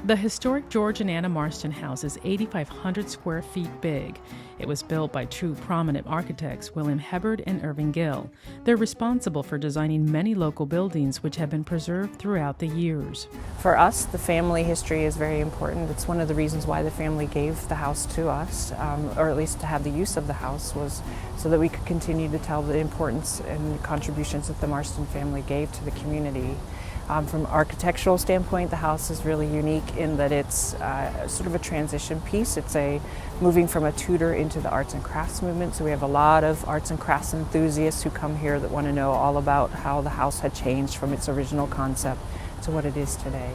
The historic George and Anna Marston House is 8,500 square feet big. It was built by two prominent architects, William Hebbard and Irving Gill. They're responsible for designing many local buildings which have been preserved throughout the years. For us, the family history is very important. It's one of the reasons why the family gave the house to us, or at least to have the use of the house, was so that we could continue to tell the importance and contributions that the Marston family gave to the community. From an architectural standpoint, the house is really unique in that it's sort of a transition piece. It's moving from a Tudor into the arts and crafts movement. So we have a lot of arts and crafts enthusiasts who come here that want to know all about how the house had changed from its original concept to what it is today.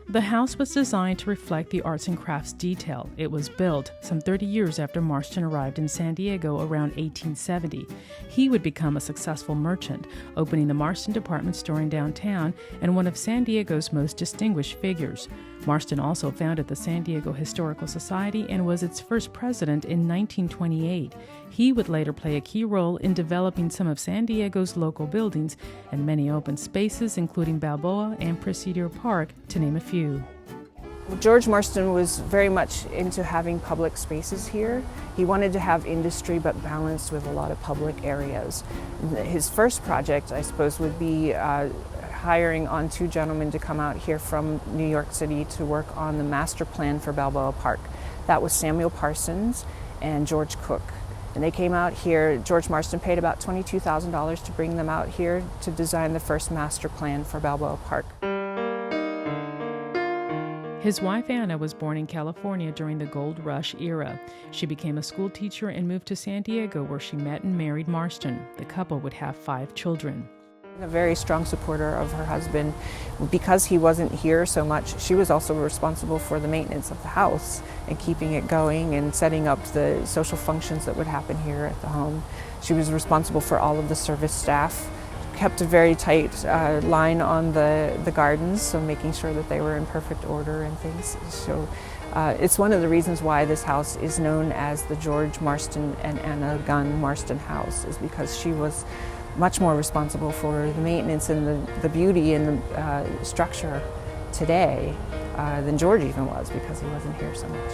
The house was designed to reflect the arts and crafts detail. It was built some 30 years after Marston arrived in San Diego around 1870. He would become a successful merchant, opening the Marston department store in downtown and one of San Diego's most distinguished figures. Marston also founded the San Diego Historical Society and was its first president in 1928. He would later play a key role in developing some of San Diego's local buildings and many open spaces, including Balboa and Presidio Park, to name a few. George Marston was very much into having public spaces here. He wanted to have industry but balanced with a lot of public areas. His first project, I suppose, would be hiring on two gentlemen to come out here from New York City to work on the master plan for Balboa Park. That was Samuel Parsons and George Cook. And they came out here. George Marston paid about $22,000 to bring them out here to design the first master plan for Balboa Park. His wife Anna was born in California during the Gold Rush era. She became a school teacher and moved to San Diego, where she met and married Marston. The couple would have 5 children. A very strong supporter of her husband. Because he wasn't here so much, she was also responsible for the maintenance of the house and keeping it going and setting up the social functions that would happen here at the home. She was responsible for all of the service staff, kept a very tight line on the gardens, so making sure that they were in perfect order and things. So it's one of the reasons why this house is known as the George Marston and Anna Gunn Marston House, is because she was much more responsible for the maintenance and the beauty and the structure today than George even was, because he wasn't here so much.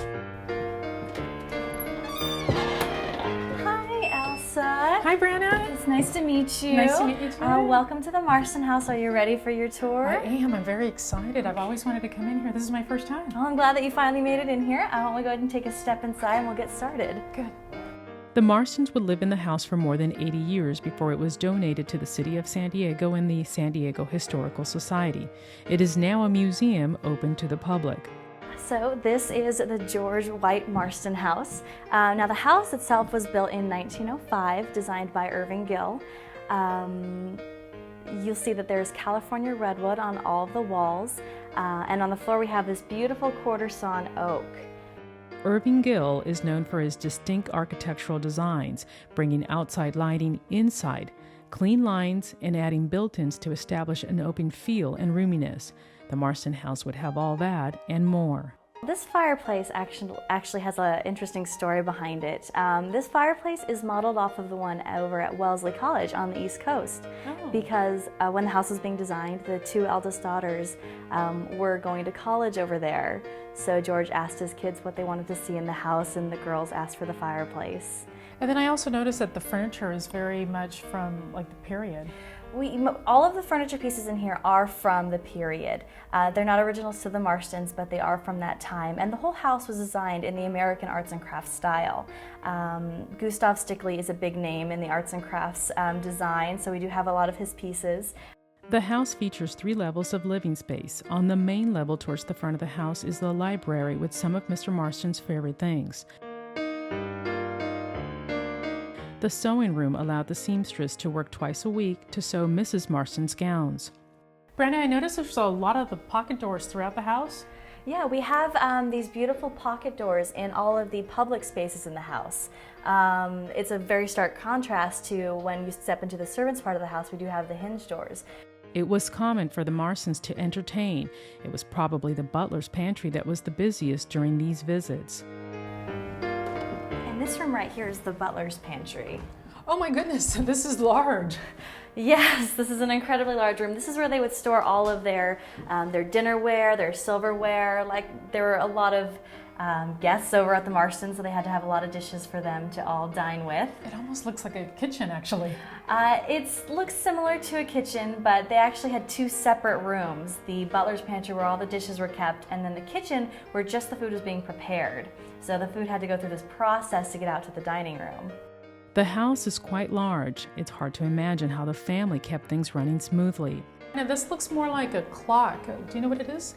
Hi, Elsa. Hi, Brenna. It's nice to meet you. Nice to meet you too. Welcome to the Marston House. Are you ready for your tour? I am. I'm very excited. I've always wanted to come in here. This is my first time. Well, I'm glad that you finally made it in here. Why don't we go ahead and take a step inside and we'll get started. Good. The Marstons would live in the house for more than 80 years before it was donated to the city of San Diego and the San Diego Historical Society. It is now a museum open to the public. So this is the George White Marston House. Now the house itself was built in 1905, designed by Irving Gill. You'll see that there's California redwood on all of the walls, and on the floor we have this beautiful quarter sawn oak. Irving Gill is known for his distinct architectural designs, bringing outside lighting inside, clean lines, and adding built-ins to establish an open feel and roominess. The Marston House would have all that and more. This fireplace actually has an interesting story behind it. This fireplace is modeled off of the one over at Wellesley College on the East Coast. Because when the house was being designed, the 2 eldest daughters were going to college over there. So George asked his kids what they wanted to see in the house, and the girls asked for the fireplace. And then I also noticed that the furniture is very much from like the period. All of the furniture pieces in here are from the period. They're not originals to the Marstons, but they are from that time. And the whole house was designed in the American arts and crafts style. Gustav Stickley is a big name in the arts and crafts design, so we do have a lot of his pieces. The house features 3 levels of living space. On the main level towards the front of the house is the library with some of Mr. Marston's favorite things. The sewing room allowed the seamstress to work twice a week to sew Mrs. Marston's gowns. Brenda, I noticed there's a lot of the pocket doors throughout the house. Yeah, we have these beautiful pocket doors in all of the public spaces in the house. It's a very stark contrast to when you step into the servants' part of the house. We do have the hinge doors. It was common for the Marstons to entertain. It was probably the butler's pantry that was the busiest during these visits. And this room right here is the butler's pantry. Oh my goodness, this is large. Yes, this is an incredibly large room. This is where they would store all of their dinnerware, their silverware. Like, there were a lot of guests over at the Marston, so they had to have a lot of dishes for them to all dine with. It almost looks like a kitchen, actually. It looks similar to a kitchen, but they actually had two separate rooms. The butler's pantry, where all the dishes were kept, and then the kitchen, where just the food was being prepared. So the food had to go through this process to get out to the dining room. The house is quite large. It's hard to imagine how the family kept things running smoothly. Now this looks more like a clock. Do you know what it is?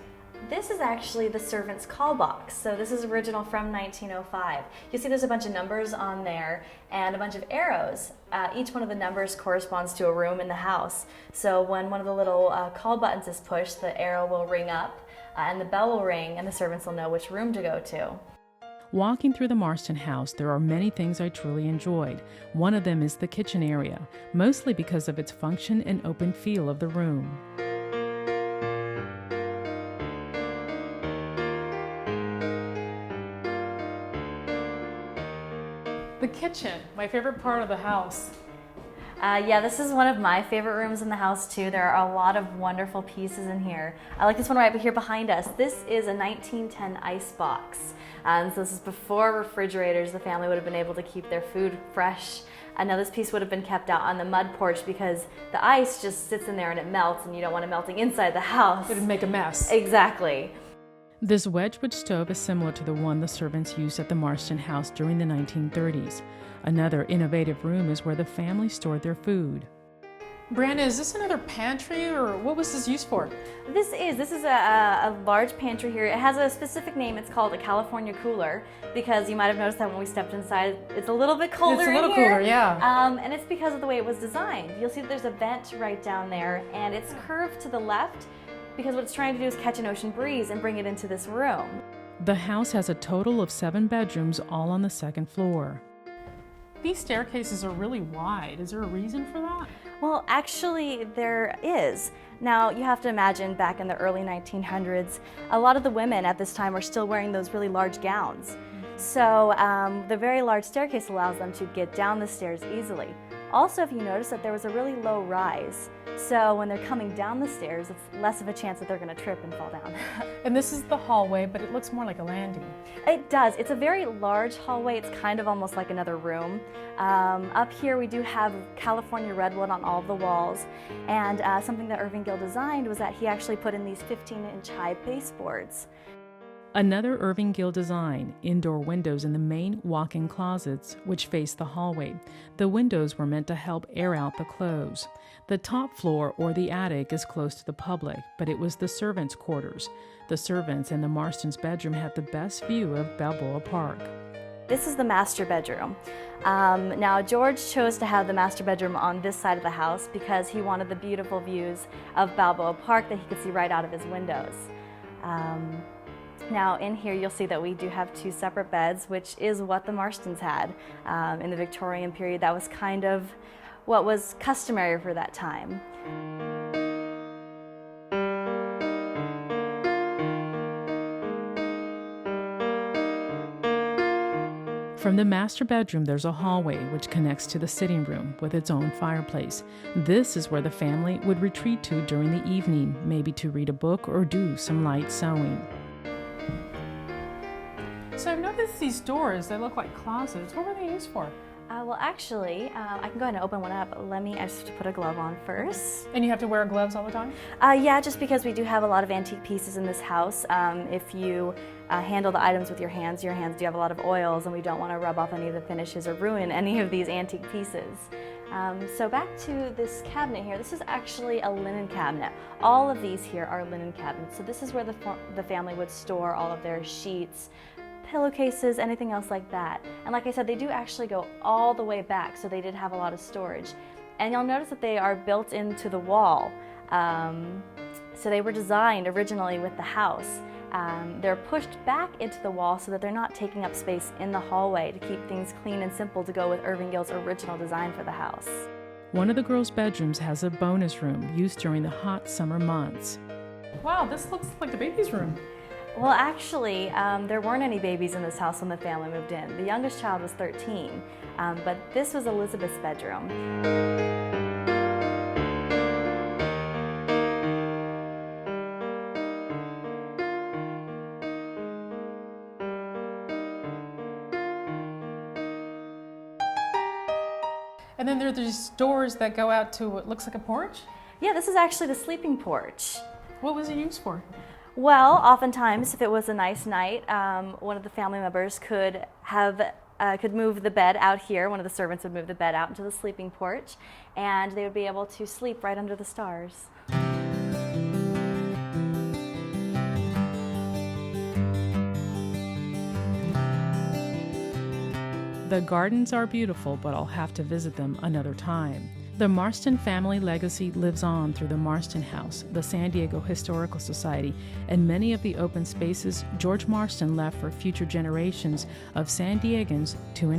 This is actually the servant's call box. So this is original from 1905. You see there's a bunch of numbers on there and a bunch of arrows. Each one of the numbers corresponds to a room in the house. So when one of the little call buttons is pushed, the arrow will ring up and the bell will ring and the servants will know which room to go to. Walking through the Marston house, there are many things I truly enjoyed. One of them is the kitchen area, mostly because of its function and open feel of the room. The kitchen, my favorite part of the house. Yeah, this is one of my favorite rooms in the house too. There are a lot of wonderful pieces in here. I like this one right here behind us. This is a 1910 ice box. So this is before refrigerators. The family would have been able to keep their food fresh. Now this piece would have been kept out on the mud porch because the ice just sits in there and it melts and you don't want it melting inside the house. It'd make a mess. Exactly. This Wedgwood stove is similar to the one the servants used at the Marston house during the 1930s. Another innovative room is where the family stored their food. Brandon, is this another pantry or what was this used for? This is a large pantry here. It has a specific name. It's called a California cooler because you might have noticed that when we stepped inside, it's a little bit colder in here. It's a little cooler, yeah. And it's because of the way it was designed. You'll see that there's a vent right down there and it's curved to the left because what it's trying to do is catch an ocean breeze and bring it into this room. The house has a total of 7 bedrooms, all on the second floor. These staircases are really wide. Is there a reason for that? Well, actually, there is. Now, you have to imagine back in the early 1900s, a lot of the women at this time were still wearing those really large gowns. So the very large staircase allows them to get down the stairs easily. Also, if you notice that there was a really low rise, so when they're coming down the stairs, it's less of a chance that they're going to trip and fall down. And this is the hallway, but it looks more like a landing. It does. It's a very large hallway. It's kind of almost like another room. Up here we do have California redwood on all of the walls, and something that Irving Gill designed was that he actually put in these 15-inch high baseboards. Another Irving Gill design, indoor windows in the main walk-in closets, which face the hallway. The windows were meant to help air out the clothes. The top floor, or the attic, is close to the public, but it was the servants' quarters. The servants and the Marston's bedroom had the best view of Balboa Park. This is the master bedroom. Now, George chose to have the master bedroom on this side of the house because he wanted the beautiful views of Balboa Park that he could see right out of his windows. Now in here you'll see that we do have 2 separate beds, which is what the Marstons had. In the Victorian period, that was kind of what was customary for that time. From the master bedroom, there's a hallway which connects to the sitting room with its own fireplace. This is where the family would retreat to during the evening, maybe to read a book or do some light sewing. So I've noticed these doors, they look like closets. What were they used for? Well, actually, I can go ahead and open one up. I just have to put a glove on first. And you have to wear gloves all the time? Yeah, just because we do have a lot of antique pieces in this house. If you handle the items with your hands do have a lot of oils, and we don't want to rub off any of the finishes or ruin any of these antique pieces. So back to this cabinet here. This is actually a linen cabinet. All of these here are linen cabinets. So this is where the family would store all of their sheets, pillowcases, anything else like that. And like I said, they do actually go all the way back, so they did have a lot of storage. And you'll notice that they are built into the wall. So they were designed originally with the house. They're pushed back into the wall so that they're not taking up space in the hallway to keep things clean and simple to go with Irving Gill's original design for the house. One of the girls' bedrooms has a bonus room used during the hot summer months. Wow, this looks like the baby's room. Well, actually, there weren't any babies in this house when the family moved in. The youngest child was 13, but this was Elizabeth's bedroom. And then there are these doors that go out to what looks like a porch? Yeah, this is actually the sleeping porch. What was it used for? Well, oftentimes, if it was a nice night, one of the family members could move the bed out here. One of the servants would move the bed out into the sleeping porch, and they would be able to sleep right under the stars. The gardens are beautiful, but I'll have to visit them another time. The Marston family legacy lives on through the Marston House, the San Diego Historical Society, and many of the open spaces George Marston left for future generations of San Diegans to enjoy.